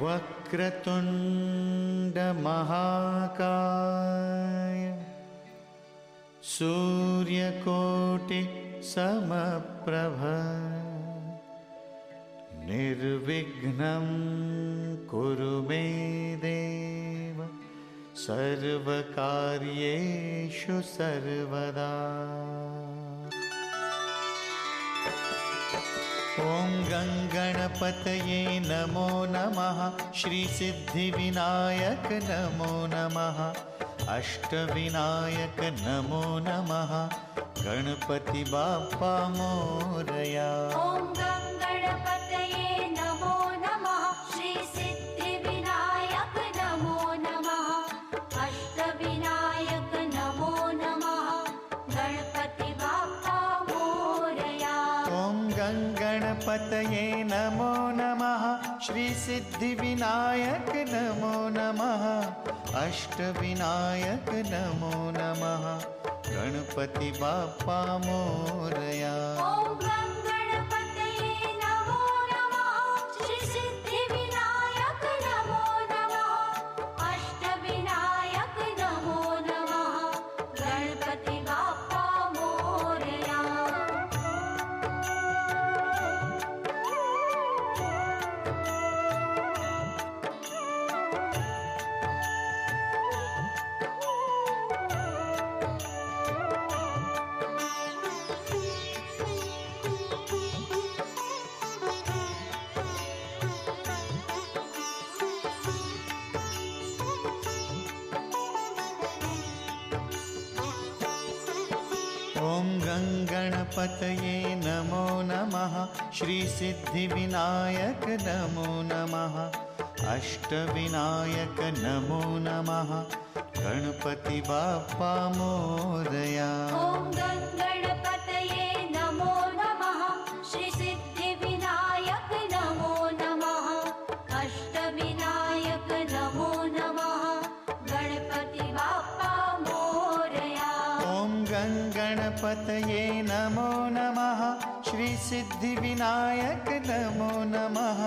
वक्रतुण्ड महाकाय सूर्यकोटि समप्रभ निर्विघ्नं कुरु मे देव सर्वकार्येषु सर्वदा। ॐ गणपतये नमो नमः। श्री सिद्धिविनायक नमो नमः। अष्टविनायक नमो नमः। गणपति बाप्पा मोरया। ॐ गणपतये नमो नमः। श्री सिद्धिविनायक नमो नमः। अष्टविनायक नमो नमः। गणपति बाप्पा मोरया। ॐ गणपतये नमो नमः। श्री सिद्धिविनायक नमो नमः। अष्टविनायक नमो नमः। गणपति बाप्पा मोरया। ॐ गणपतये नमो नमः। श्री सिद्धिविनायक नमो नमः। अष्टविनायक नमो नमः। गणपति बाप्पा मोरया। ॐ गणपतये नमो नमः। श्री सिद्धिविनायक नमो नमः। अष्टविनायक नमो नमः। गणपति बाप्पा मोरया। ॐ गणपतये नमो नमः। श्री सिद्धिविनायक नमो नमः। अष्टविनायक नमो नमः। गणपति बाप्पा मोरया। ॐ गणपतये नमो नमः। श्री सिद्धिविनायक नमो नमः।